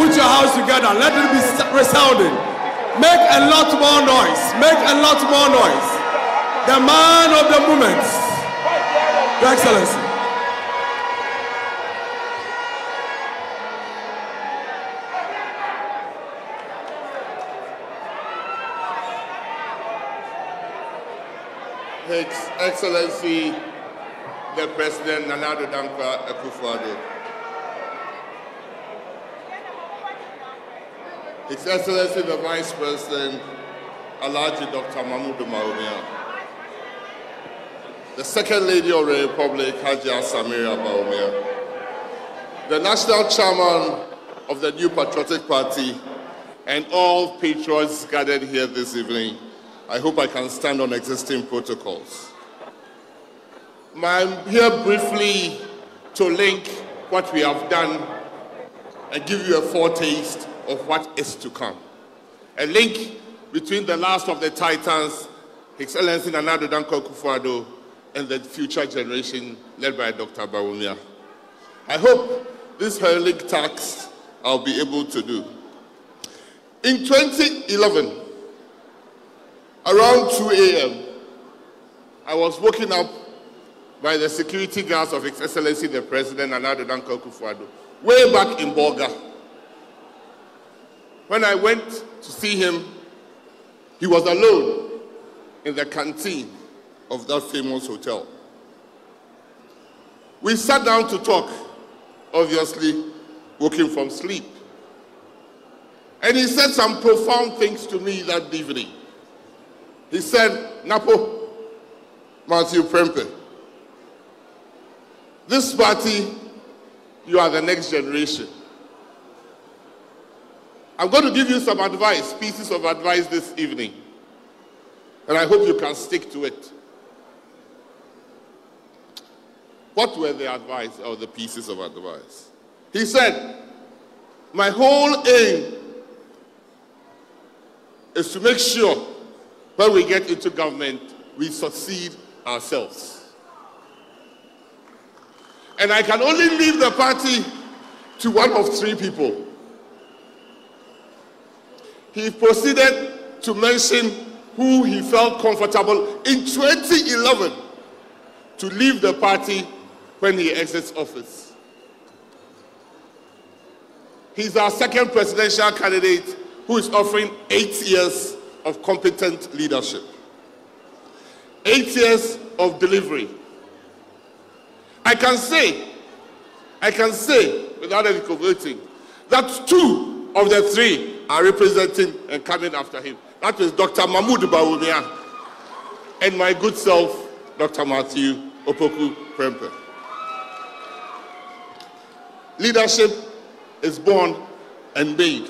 Put your house together. Let it be resounding. Make a lot more noise. Make a lot more noise. The man of the moment, Your Excellency. His Excellency, the President Nana Addo Dankwa Akufo-Addo. His Excellency, the Vice President, Alhaji Dr. Mahmoud Bawumia. The Second Lady of the Republic, Hajia Samira Bawumia. The National Chairman of the New Patriotic Party, and all patriots gathered here this evening. I hope I can stand on existing protocols. I'm here briefly to link what we have done and give you a foretaste of what is to come. A link between the last of the titans, His Excellency Nana Addo Dankwa Akufo-Addo, and the future generation led by Dr. Bawumia. I hope this heroic task I'll be able to do. In 2011, around 2 a.m., I was woken up by the security guards of His Excellency the President Nana Addo Dankwa Akufo-Addo, way back in Bolga. When I went to see him, he was alone in the canteen of that famous hotel. We sat down to talk, obviously woken from sleep. And he said some profound things to me that evening. He said, Napo, Matthew Prempeh, this party, you are the next generation. I'm going to give you some advice, pieces of advice this evening. And I hope you can stick to it. What were the advice or the pieces of advice? He said, my whole aim is to make sure when we get into government, we succeed ourselves. And I can only leave the party to one of three people. He proceeded to mention who he felt comfortable in 2011 to leave the party when he exits office. He's our second presidential candidate who is offering 8 years of competent leadership. 8 years of delivery. I can say, without any converting, that 2 of the 3 are representing and coming after him. That is Dr. Mahmoud Bawumia and my good self, Dr. Matthew Opoku Prempeh. Leadership is born and made.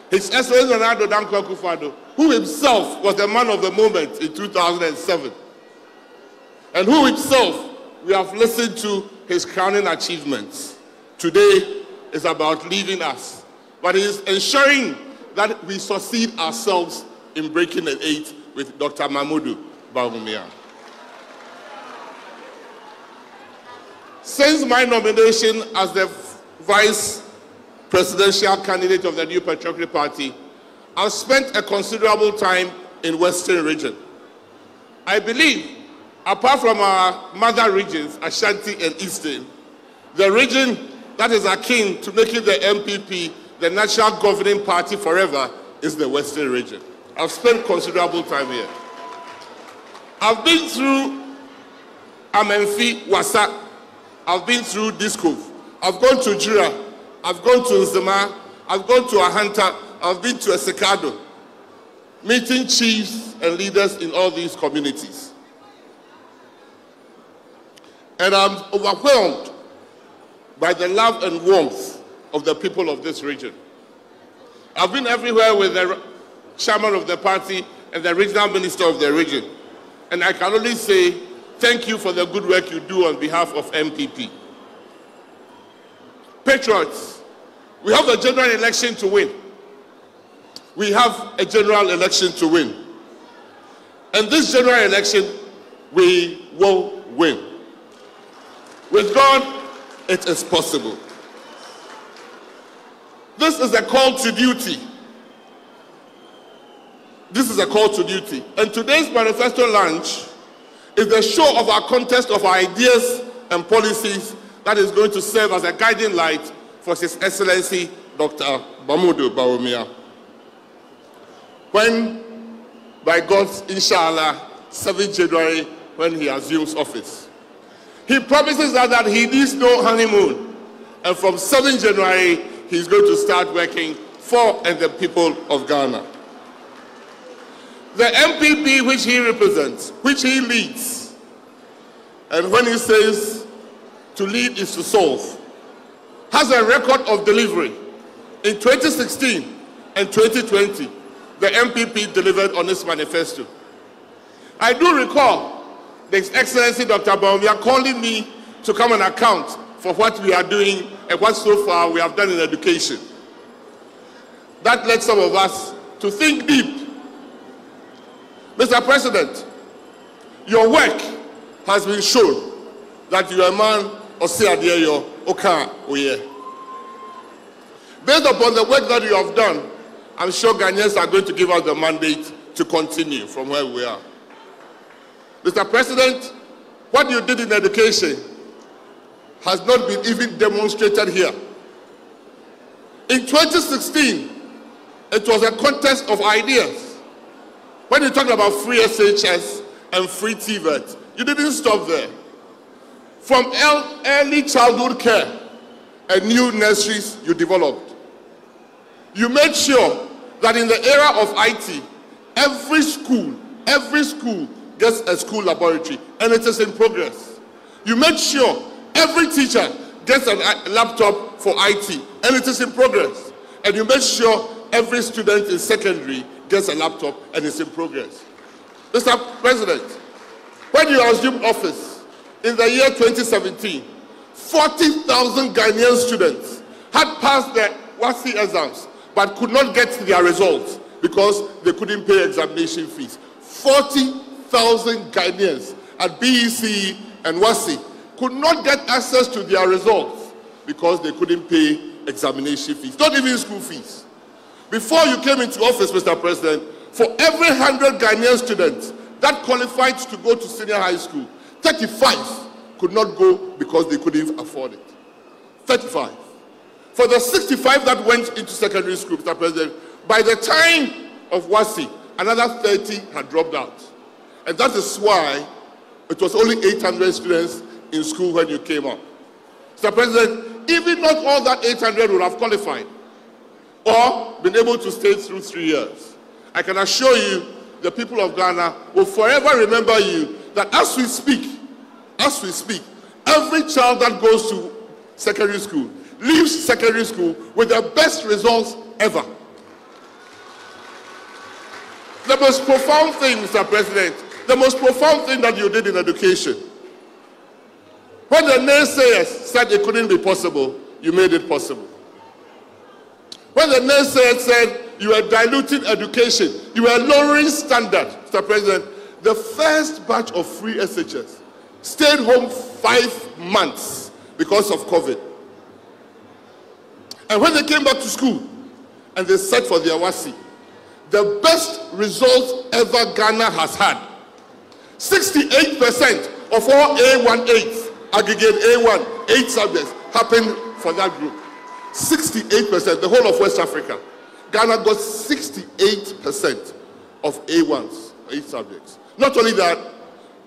His Excellency Nana Addo Dankwa Akufo-Addo, who himself was the man of the moment in 2007, and who himself we have listened to his crowning achievements. Today is about leaving us, but he is ensuring that we succeed ourselves in breaking the 8 with Dr. Mahmoud Bawumia. Since my nomination as the vice presidential candidate of the New Patriotic Party, I've spent a considerable time in Western region. I believe, apart from our mother regions, Ashanti and Eastern, the region that is akin to making the MPP the national governing party forever is the Western region. I've spent considerable time here. I've been through Amenfi, Wasa. I've been through Diskov. I've gone to Jura. I've gone to Nzema. I've gone to Ahanta. I've been to Esekado, meeting chiefs and leaders in all these communities. And I'm overwhelmed by the love and warmth of the people of this region. I've been everywhere with the chairman of the party and the regional minister of the region. And I can only say, thank you for the good work you do on behalf of MPP. Patriots, we have a general election to win. We have a general election to win. And this general election, we will win. With God, it is possible. This is a call to duty. This is a call to duty. And today's manifesto launch is the show of our contest of our ideas and policies that is going to serve as a guiding light for His Excellency Dr. Mahamudu Bawumia. When, by God's inshallah, 7th January, when he assumes office, he promises us that he needs no honeymoon. And from 7th January, he's going to start working for and the people of Ghana. The MPP which he represents, which he leads, and when he says to lead is to solve, has a record of delivery. In 2016 and 2020, the MPP delivered on this manifesto. I do recall His Excellency Dr. Bawumia calling me to come and account for what we are doing and what so far we have done in education. That led some of us to think deep. Mr. President, your work has been shown that you are a man of Seadeyo Oka Oye. Based upon the work that you have done, I'm sure Ghanaians are going to give us the mandate to continue from where we are. Mr. President, what you did in education has not been even demonstrated here. In 2016, it was a contest of ideas. When you talk about free SHS and free TVET, you didn't stop there. From early childhood care and new nurseries you developed. You made sure that in the era of IT, every school gets a school laboratory, and it is in progress. You made sure every teacher gets a laptop for IT, and it is in progress. And you made sure every student in secondary gets a laptop, and it's in progress. Mr. President, when you assumed office in the year 2017, 40,000 Ghanaian students had passed the WASI exams but could not get their results because they couldn't pay examination fees. 40,000 Ghanaians at BEC and WASI could not get access to their results because they couldn't pay examination fees, not even school fees. Before you came into office, Mr. President, for every 100 Ghanaian students that qualified to go to senior high school, 35 could not go because they couldn't afford it. 35. For the 65 that went into secondary school, Mr. President, by the time of WASI, another 30 had dropped out. And that is why it was only 800 students in school when you came up. Mr. President, even not all that 800 would have qualified or been able to stay through 3 years. I can assure you, the people of Ghana will forever remember you, that as we speak, every child that goes to secondary school leaves secondary school with the best results ever. The most profound thing, Mr. President, the most profound thing that you did in education, when the naysayers said it couldn't be possible, you made it possible. When the naysayers said you were diluting education, you were lowering standard, Mr. President, the first batch of free SHS stayed home 5 months because of COVID. And when they came back to school and they sat for their WASI, the best results ever Ghana has had. 68% of all A18, aggregate A1, 8 subjects happened for that group. 68%, the whole of West Africa. Ghana got 68% of A1s, 8 subjects. Not only that,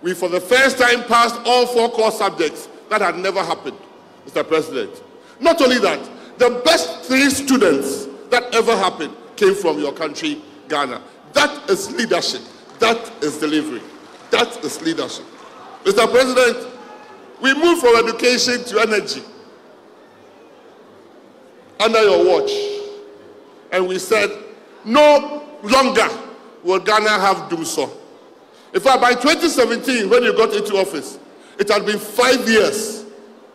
we for the first time passed all 4 core subjects. That had never happened, Mr. President. Not only that, the best 3 students that ever happened came from your country, Ghana. That is leadership. That is delivery. That is leadership. Mr. President, we moved from education to energy under your watch. And we said, no longer will Ghana have doomsor. In fact, by 2017, when you got into office, it had been 5 years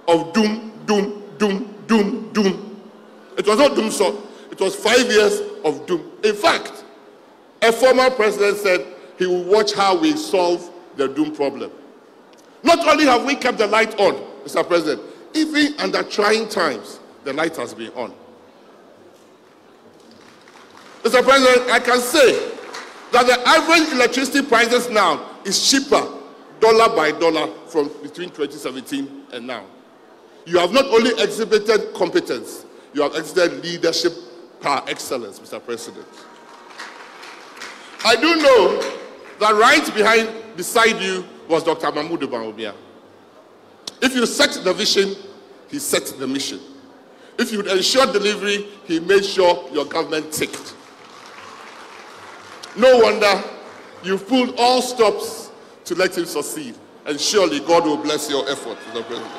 of doom. It was not doomsor. It was 5 years of doom. In fact, a former president said he will watch how we solve the doom problem. Not only have we kept the light on, Mr. President, even under trying times, the light has been on. Mr. President, I can say that the average electricity prices now is cheaper, dollar by dollar, from between 2017 and now. You have not only exhibited competence, you have exhibited leadership par excellence, Mr. President. I do know that right beside you was Dr. Mahmoud Bawumia. If you set the vision, he set the mission. If you ensure delivery, he made sure your government ticked. No wonder you've pulled all stops to let him succeed. And surely God will bless your effort, Mr. President.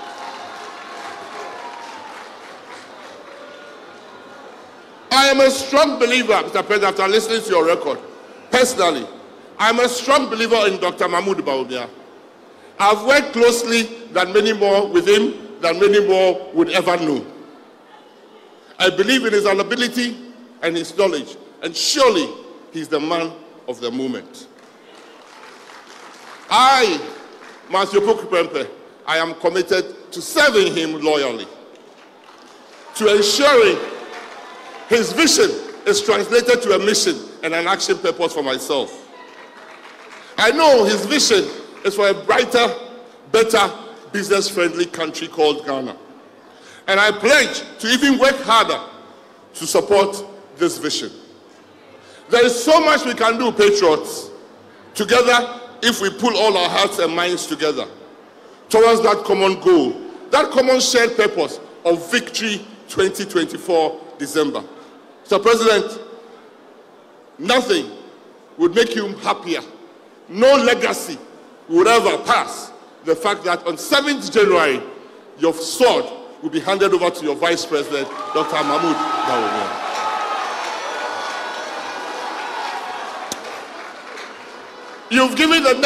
I am a strong believer, Mr. President, after listening to your record. Personally, I am a strong believer in Dr. Mahmoud Bawumia. I've worked closely with him than many more would ever know. I believe in his ability and his knowledge, and surely he's the man of the moment. I, Matthew Pukupempe, I am committed to serving him loyally, to ensuring his vision is translated to a mission and an action purpose for myself. I know his vision is for a brighter, better, business-friendly country called Ghana. And I pledge to even work harder to support this vision. There is so much we can do, patriots, together if we pull all our hearts and minds together towards that common goal, that common shared purpose of victory 2024 December. Mr. President, nothing would make you happier. No legacy would ever pass the fact that on 7th January, your sword will be handed over to your Vice President, Dr. Mahmoud Bawumia. You've given the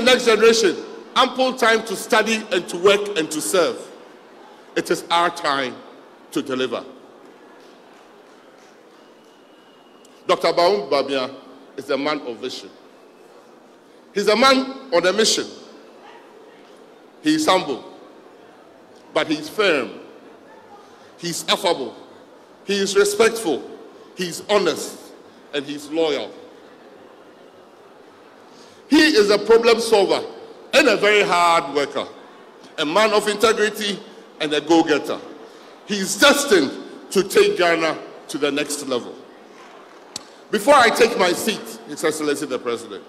next generation ample time to study and to work and to serve. It is our time to deliver. Dr. Mahmoud Bawumia is a man of vision. He's a man on a mission. He is humble, but he's firm. He's affable. He is respectful. He's honest, and he's loyal. He is a problem solver and a very hard worker, a man of integrity and a go-getter. He is destined to take Ghana to the next level. Before I take my seat, His Excellency the President,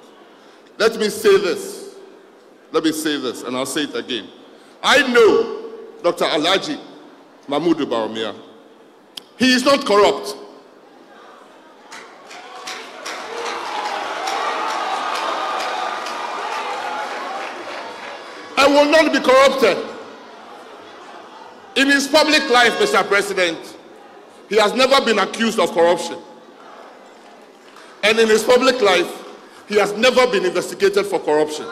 let me say this, and I'll say it again. I know Dr. Alhaji Mahmoud Bawumia. He is not corrupt. I will not be corrupted. In his public life, Mr. President, he has never been accused of corruption. And in his public life, he has never been investigated for corruption.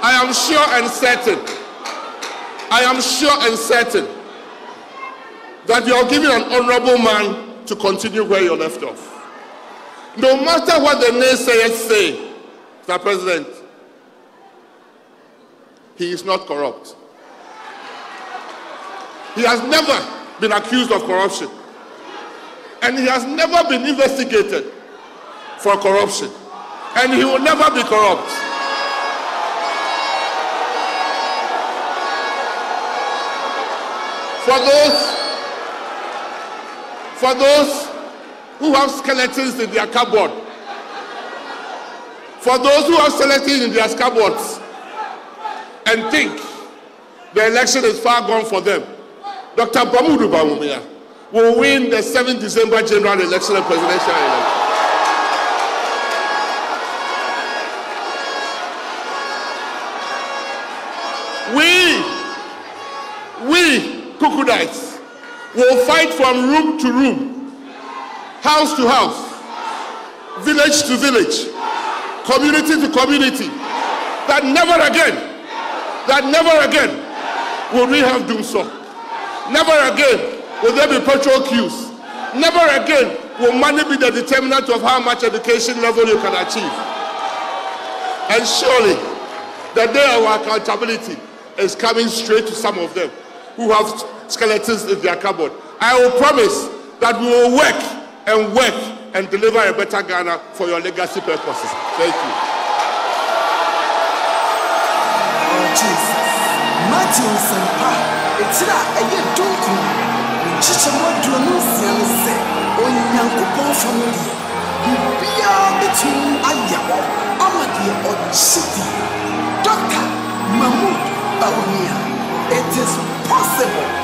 I am sure and certain that you are giving an honorable man to continue where you left off. No matter what the naysayers say, Mr. President, he is not corrupt. He has never been accused of corruption. And he has never been investigated for corruption. And he will never be corrupt. For those who have skeletons in their cupboard, in their cupboards and think the election is far gone for them, Dr. Mahmoud Bawumia will win the 7th December general election and presidential election. We Kukudites will fight from room to room, house to house, village to village, community to community, that never again will we have doom so. Never again will there be petrol queues. Never again will money be the determinant of how much education level you can achieve. And surely, the day of accountability is coming straight to some of them who have skeletons in their cupboard. I will promise that we will work and deliver a better Ghana for your legacy purposes. Thank you. Oh, Jesus. Matthew Sampa, it's not a year dunkum. Chichamo Drunusian said, on Yankupo family, you be between Ayawa, Amadi, or City. Dr. Mahmoud Bawumia, it is possible.